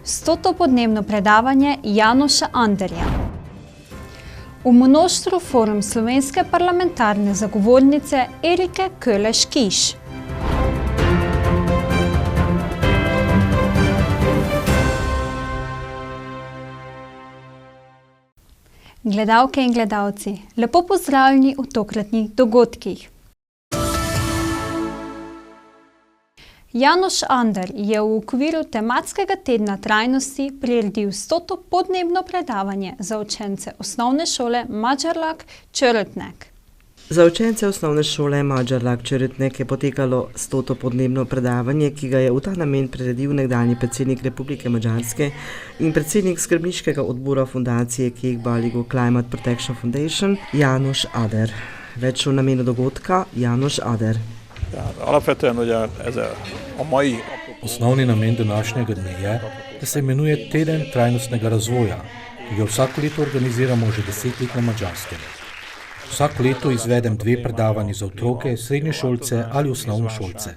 100. podnebno predavanje Janoša Anderja. V množstvu forum slovenske parlamentarne zagovornice Erike Köleš-Kiš. Gledalke in gledalci, lepo pozdravljeni v tokratnih dogodkih. Janoš Ander je v okviru tematskega tedna trajnosti priredil 100. podnebno predavanje za učence osnovne šole Magyarlak Csörötnek. Za učence osnovne šole Magyarlak Csörötnek je potekalo 100. podnebno predavanje, ki ga je v ta namen priredil nekdanji predsednik Republike Madžarske in predsednik skrbniškega odbora fundacije Kékballigó Climate Protection Foundation János Ader. Več o namenu dogodka János Ader. Osnovni namen današnjega dne je, da se imenuje Teden trajnostnega razvoja, ki ga vsako leto organiziramo že 10 let na Madžarskem. Vsako leto izvedem 2 predavanji za otroke, srednješolce ali osnovnošolce.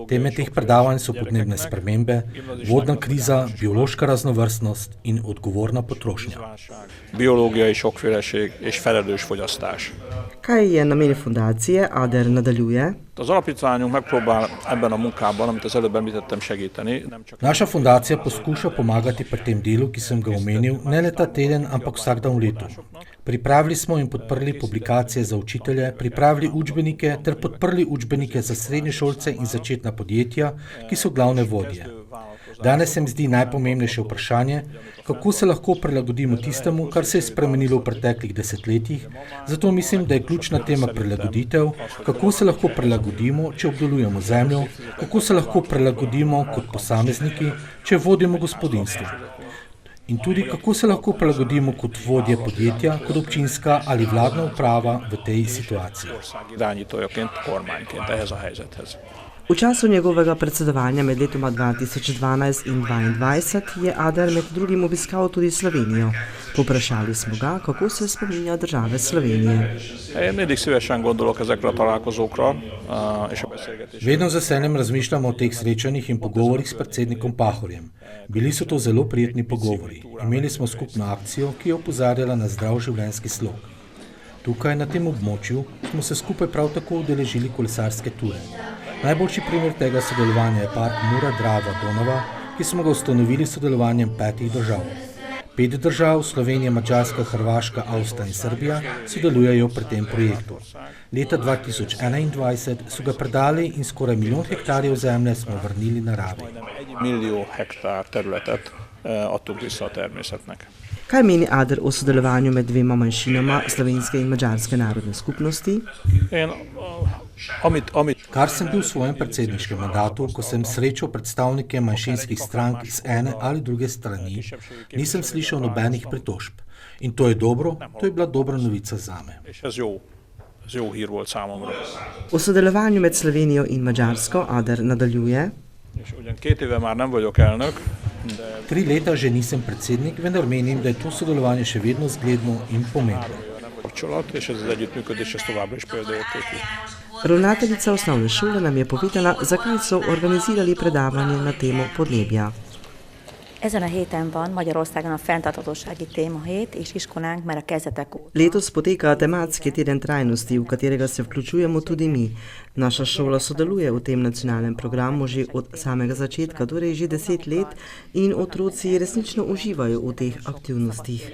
Teme teh predavanj so podnebne spremembe, vodna kriza, biološka raznovrstnost in odgovorna potrošnja. Biológiai sokféleség és felelős fogyasztás. Kaj je namen fundacije? Ader nadaljuje. Az alapítványunk megpróbál ebben a munkában, amit az előbb említettem, segíteni. Naša fundacija poskuša pomagati pri tem delu, ki sem ga omenil, ne le ta teden, ampak vsak dan v letu. Pripravili smo in podprli publikacije za učitelje, pripravili učbenike ter podprli učbenike za srednješolce in začetna podjetja, ki so glavne vodje. Danes se mi zdi najpomembnejše vprašanje, kako se lahko prilagodimo tistemu, kar se je spremenilo v preteklih desetletjih, zato mislim, da je ključna tema prilagoditev, kako se lahko prilagodimo, če obdelujemo zemljo, kako se lahko prilagodimo kot posamezniki, če vodimo gospodinjstvo. In tudi, kako se lahko prilagodimo kot vodje podjetja, kot občinska ali vladna uprava v tej situaciji. V času njegovega predsedovanja med letoma 2012 in 2022 je Ader med drugim obiskal tudi Slovenijo. Poprašali smo ga, kako se spominja države Slovenije. Vedno z veseljem razmišljamo o teh srečanjih in pogovorih s predsednikom Pahorjem. Bili so to zelo prijetni pogovori. Imeli smo skupno akcijo, ki je opozarjala na zdrav življenjski slog. Tukaj na tem območju smo se skupaj prav tako udeležili kolesarske ture. Najboljši primer tega sodelovanja je park Mura-Drava-Donava, ki smo ga ustanovili s sodelovanjem 5 držav. 5 držav, Slovenija, Madžarska, Hrvaška, Avstrija in Srbija, sodelujejo pri tem projektu. Leta 2021 so ga predali in skoraj 1 milijon hektarjev zemlje smo vrnili naravi. 1 millió hektár területet adtuk vissza a természetnek. Kaj meni Ader o sodelovanju med dvema manjšinama slovenske in madžarske narodne skupnosti? Kar sem bil v svojem predsedniškem mandatu, ko sem srečal predstavnike manjšinskih strank iz ene ali druge strani, nisem slišal nobenih pritožb. In to je dobro, to je bila dobra novica zame. O sodelovanju med Slovenijo in Madžarsko Ader nadaljuje. 3 leta že nisem predsednik, vendar menim, da je to sodelovanje še vedno zgledno in pomembno. Ravnateljica osnovne šole nam je povedala, zakaj so organizirali predavanje na temo podnebja. Ezen a héten van Magyarországon a fenntarthatósági témahét, és iskolánk már a kezdetek óta. Letos poteka tematski teden trajnosti, v katerega se vključujemo tudi mi. Naša šola sodeluje v tem nacionalnem programu že od samega začetka, torej že 10 let, in otroci resnično uživajo v teh aktivnostih.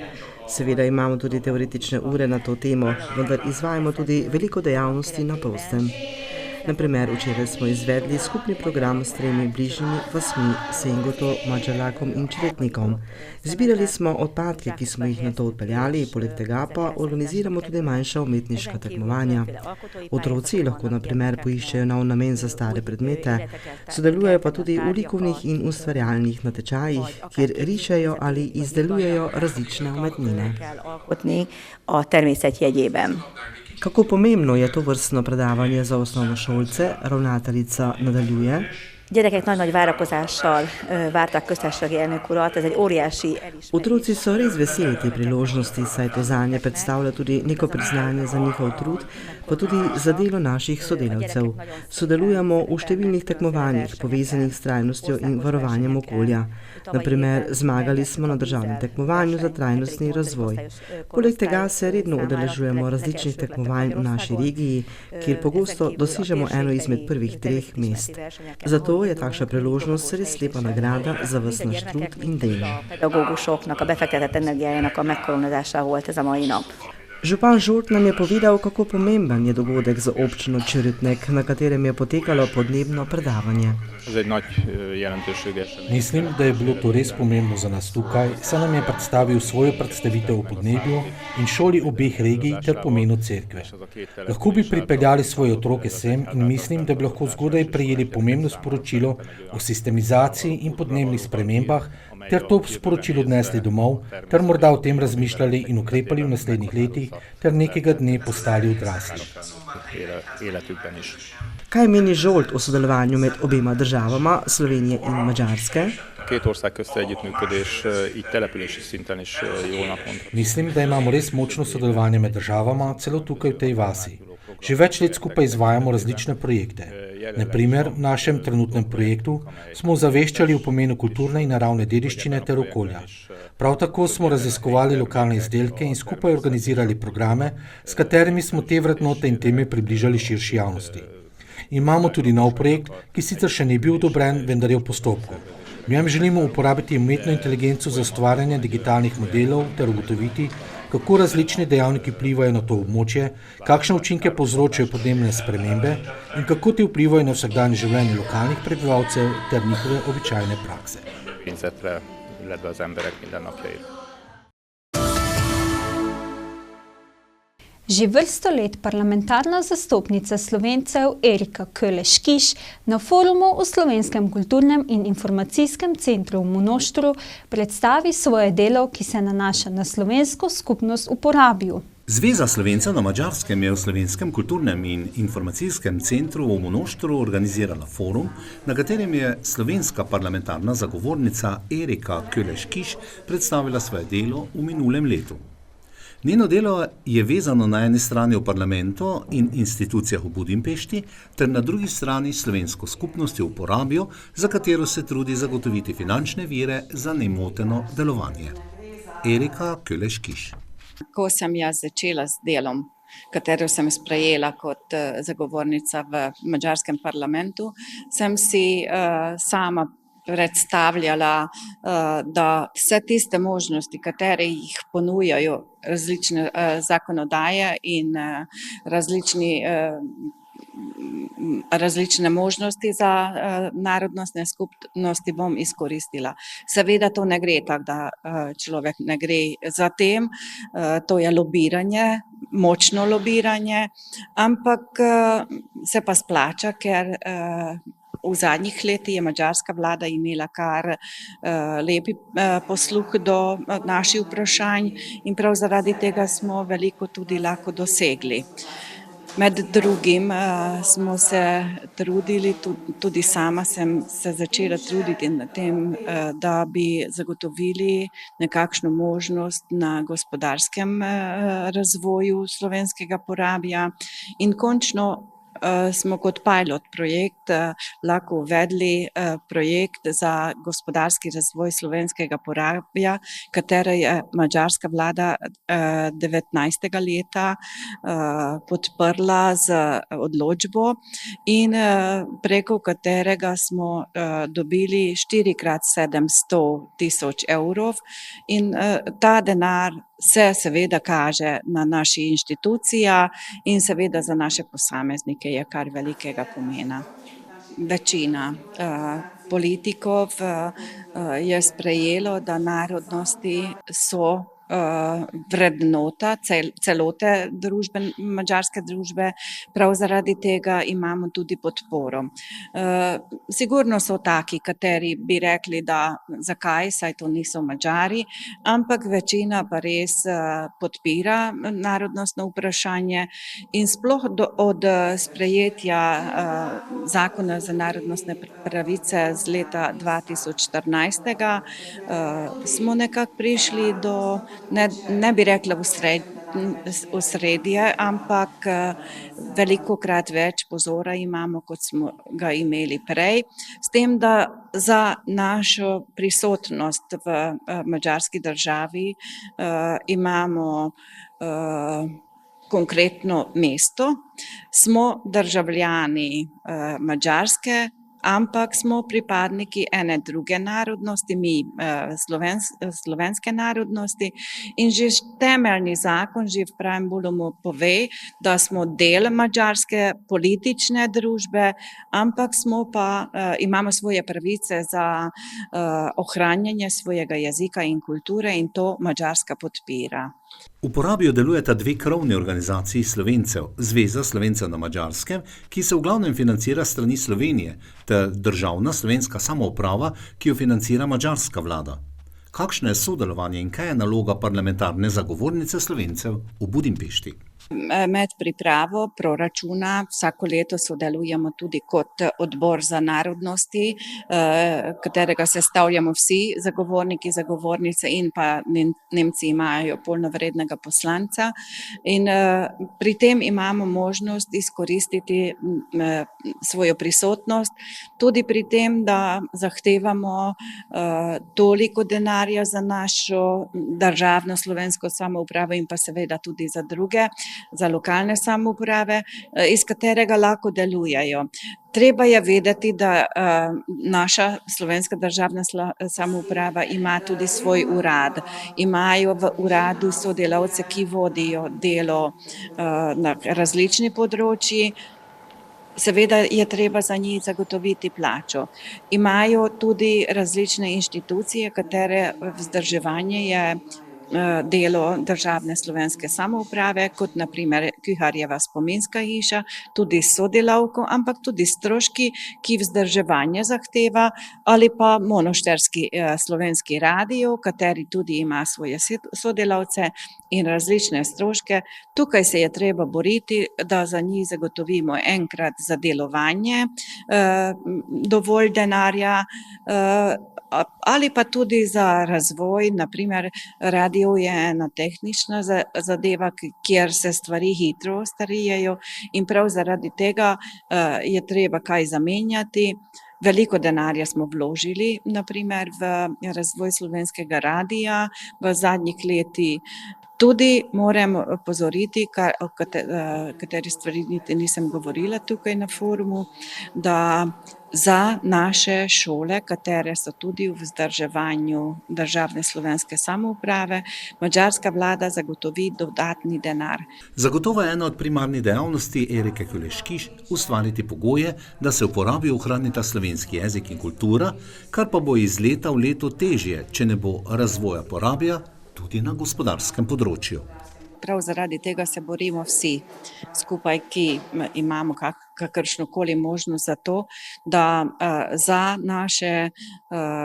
Seveda imamo tudi teoretične ure na to temo, vendar izvajamo tudi veliko dejavnosti na prostem. Naprimer, včeraj smo izvedli skupni program s 3 bližnjimi vasmi, Sengoto, Magyarlakom in Csörötnikom. Zbirali smo odpadke, ki smo jih na to odpeljali, poleg tega pa organiziramo tudi manjša umetniška tekmovanja. Otroci lahko naprimer poiščejo nov namen za stare predmete, sodelujejo pa tudi v likovnih in ustvarjalnih natečajih, kjer rišejo ali izdelujejo različne umetnine. Kako pomembno je to vrstno predavanje za osnovnošolce, ravnateljica nadaljuje? Gyerekek nagy-nagy várakozással várták köztársasági elnök urat, ez egy óriási elismerés. Otroci so res veseli te priložnosti, saj to zanje predstavlja tudi neko priznanje za njihov trud, pa tudi za delo naših sodelavcev. Sodelujemo v številnih tekmovanjih, povezanih s trajnostjo in varovanjem okolja. Naprimer, zmagali smo na državnem tekmovanju za trajnostni razvoj. Poleg tega se redno udeležujemo različnih tekmovanj v naši regiji, kjer pogosto dosežemo eno izmed prvih 3 mest. Zato je takšna priložnost res lepa nagrada za ves naš trud in delo. Pedagógusoknak a befektetett energiájának a megkoronázása volt ez a mai nap. Župan Žolt nam je povedal, kako pomemben je dogodek za občino Črtnek, na katerem je potekalo podnebno predavanje. Ez egy nagy jelentőségű esemény. Mislim, da je bilo to res pomembno za nas tukaj, saj nam je predstavil svojo predstavitev o podnebju in šoli obeh regij ter pomenu cerkve. Lahko bi pripeljali svoje otroke sem in mislim, da bi lahko zgodaj prejeli pomembno sporočilo o sistemizaciji in podnebnih spremembah ter to sporočilo odnesli domov ter morda o tem razmišljali in ukrepali v naslednjih letih ter nekega dne postali odrasli. Életükben is. Kaj meni Žolt o sodelovanju med obema državama, Slovenije in Madžarske? Két ország közti együttműködés így települési szinten is jónak mondható. Mislim, da imamo res močno sodelovanje med državama, celo tukaj v tej vasi. Že več let skupaj izvajamo različne projekte. Naprimer, v našem trenutnem projektu smo ozaveščali o pomenu kulturne in naravne dediščine ter okolja. Prav tako smo raziskovali lokalne izdelke in skupaj organizirali programe, s katerimi smo te vrednote in teme približali širši javnosti. Imamo tudi nov projekt, ki sicer še ni bil odobren, vendar je v postopku. V njem želimo uporabiti umetno inteligenco za ustvarjanje digitalnih modelov ter ugotoviti, kako različni dejavniki vplivajo na to območje, kakšne učinke povzročajo podnebne spremembe in kako te vplivajo na vsakdanje življenje lokalnih prebivalcev ter njihove običajne prakse. Környezetre, illetve az emberek mindennapjaira. Že vrsto let parlamentarna zastopnica Slovencev Erika Köleš-Kiš na forumu v Slovenskem kulturnem in informacijskem centru v Monoštru predstavi svoje delo, ki se nanaša na slovensko skupnost v Porabju. Zveza Slovencev na Madžarskem je v Slovenskem kulturnem in informacijskem centru v Monoštru organizirala forum, na katerem je slovenska parlamentarna zagovornica Erika Köleš-Kiš predstavila svoje delo v minulem letu. Njeno delo je vezano na eni strani v parlamentu in institucijah v Budimpešti, ter na drugi strani slovensko skupnostjo v Porabju, za katero se trudi zagotoviti finančne vire za nemoteno delovanje. Erika Köleš-Kiš. Ko sem jaz začela s delom, katero sem sprejela kot zagovornica v madžarskem parlamentu, sem si sama predstavljala, da vse tiste možnosti, katere jih ponujajo različne zakonodaje in različne možnosti za narodnostne skupnosti bom izkoristila. Seveda to ne gre tako, da človek ne gre za tem, to je lobiranje, močno lobiranje, ampak se pa splača, ker v zadnjih letih je madžarska vlada imela kar lepi posluh do naših vprašanj in prav zaradi tega smo veliko tudi lahko dosegli. Med drugim smo se trudili, tudi sama sem se začela truditi na tem, da bi zagotovili nekakšno možnost na gospodarskem razvoju slovenskega Porabja in končno smo kot pilot projekt lahko uvedli projekt za gospodarski razvoj slovenskega Porabja, katero je madžarska vlada 19. leta podprla z odločbo in preko katerega smo dobili 4x700 000 evrov in ta denar se seveda kaže na naši inštitucija in seveda za naše posameznike je kar velikega pomena. Večina politikov je sprejelo, da narodnosti so vrednota celote madžarske družbe, prav zaradi tega imamo tudi podporo. Sigurno so taki, kateri bi rekli, da zakaj, saj to niso Madžari, ampak večina pa res podpira narodnostno vprašanje in sploh od sprejetja zakona za narodnostne pravice z leta 2014 smo nekako prišli do, ne bi rekla osredje, ampak velikokrat več pozora imamo, kot smo ga imeli prej, s tem, da za našo prisotnost v madžarski državi imamo konkretno mesto, smo državljani Madžarske, ampak smo pripadniki ene druge narodnosti, mi slovenske narodnosti, in že temeljni zakon, že v preambulumu pove, da smo del madžarske politične družbe, ampak smo pa, imamo svoje pravice za ohranjanje svojega jezika in kulture in to Madžarska podpira. V Porabiju delujeta dve krovni organizaciji Slovencev, Zveza Slovencev na Madžarskem, ki se v glavnem financira s strani Slovenije, ter državna slovenska samouprava, ki jo financira madžarska vlada. Kakšno je sodelovanje in kaj je naloga parlamentarne zagovornice Slovencev v Budimpešti? Med pripravo proračuna vsako leto sodelujemo tudi kot odbor za narodnosti, katerega sestavljamo vsi zagovorniki, zagovornice in pa Nemci imajo polnovrednega poslanca. In pri tem imamo možnost izkoristiti svojo prisotnost, tudi pri tem, da zahtevamo toliko denarja za našo državno slovensko samoupravo in pa seveda tudi za druge, za lokalne samouprave, iz katerega lahko delujejo. Treba je vedeti, da naša slovenska državna samouprava ima tudi svoj urad. Imajo v uradu sodelavce, ki vodijo delo na različnih področjih. Seveda je treba za njih zagotoviti plačo. Imajo tudi različne inštitucije, katere vzdrževanje je delo državne slovenske samouprave, kot na primer Kuharjeva spominska hiša, tudi sodelavko, ampak tudi stroški, ki vzdrževanje zahteva, ali pa Monošterski slovenski radio, kateri tudi ima svoje sodelavce in različne stroške. Tukaj se je treba boriti, da za njih zagotovimo enkrat za delovanje dovolj denarja, ali pa tudi za razvoj, naprimer radio je ena tehnična zadeva, kjer se stvari hitro starijejo in prav zaradi tega je treba kaj zamenjati. Veliko denarja smo vložili, naprimer v razvoj slovenskega radia v zadnjih letih. Tudi moram opozoriti, o kateri stvari niti nisem govorila tukaj na forumu, da za naše šole, katere so tudi v vzdrževanju državne slovenske samouprave, madžarska vlada zagotovi dodatni denar. Zagotovo je ena od primarnih dejavnosti Erike Kules-Kiš ustvariti pogoje, da se v Porabiju ohranita slovenski jezik in kultura, kar pa bo iz leta v leto težje, če ne bo razvoja Porabija tudi na gospodarskem področju. Prav zaradi tega se borimo vsi skupaj, ki imamo kakršnokoli možnost za to, da za naše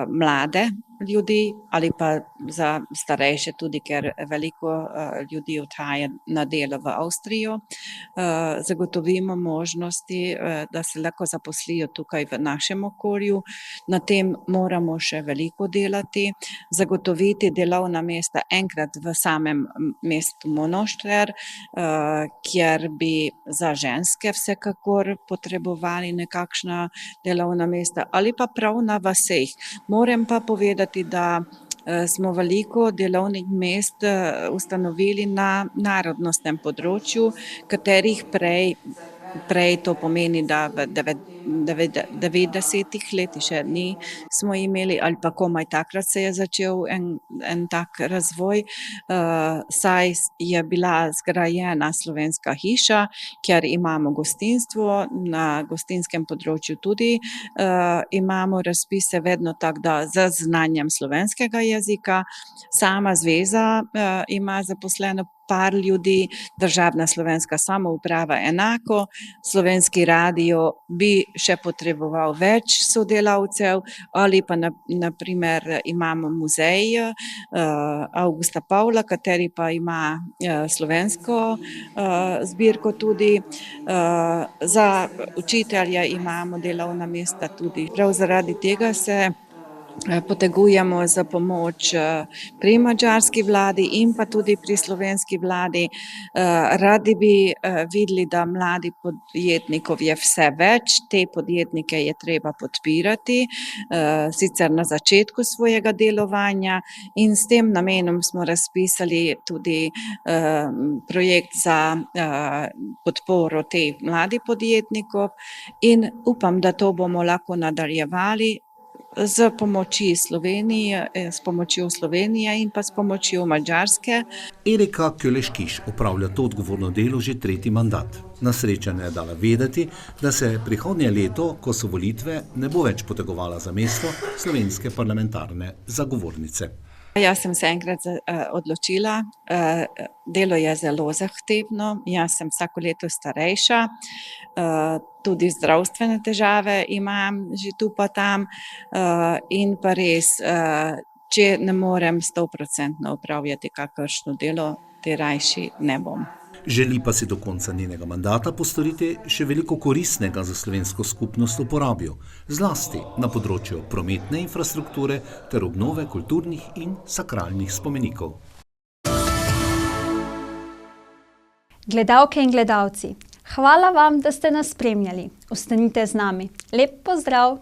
mlade ljudi ali pa za starejše tudi, ker veliko ljudi odhaja na delo v Avstrijo, zagotovimo možnosti, da se lahko zaposlijo tukaj v našem okolju. Na tem moramo še veliko delati, zagotoviti delovna mesta enkrat v samem mestu Monošter, kjer bi za ženske vsekakor potrebovali nekakšna delovna mesta ali pa prav na vaseh. Moram pa povedati, da smo veliko delovnih mest ustanovili na narodnostnem področju, katerih prej to pomeni, da v 90 leti še smo imeli, ali pa komaj takrat se je začel en tak razvoj, saj je bila zgrajena slovenska hiša, kjer imamo gostinstvo, na gostinskem področju tudi imamo razpise vedno tako, da z znanjem slovenskega jezika. Sama zveza ima zaposleno par ljudi, državna slovenska samouprava enako, slovenski radio bi še potreboval več sodelavcev, ali pa na primer imamo muzej Avgusta Pavla, kateri pa ima slovensko zbirko tudi. Za učitelje imamo delovna mesta tudi. Prav zaradi tega se potegujemo za pomoč pri madžarski vladi in pa tudi pri slovenski vladi. Radi bi videli, da mladi podjetnikov je vse več, te podjetnike je treba podpirati, sicer na začetku svojega delovanja, in s tem namenom smo razpisali tudi projekt za podporo teh mladih podjetnikov in upam, da to bomo lahko nadaljevali z pomočjo Slovenije in pa s pomočjo Madžarske. Erika Köleš-Kiš opravlja to odgovorno delo že 3. mandat. Na srečanju je dala vedeti, da se prihodnje leto, ko so volitve, ne bo več potegovala za mesto slovenske parlamentarne zagovornice. Jaz sem se enkrat odločila, delo je zelo zahtevno, jaz sem vsako leto starejša, tudi zdravstvene težave imam že tu pa tam in pa res, če ne morem 100% opravljati kakršno delo, te rajši ne bom. Želi pa si do konca njenega mandata postoriti še veliko koristnega za slovensko skupnost v Porabju, zlasti na področju prometne infrastrukture ter obnove kulturnih in sakralnih spomenikov. Gledalke in gledalci, hvala vam, da ste nas spremljali. Ostanite z nami. Lep pozdrav!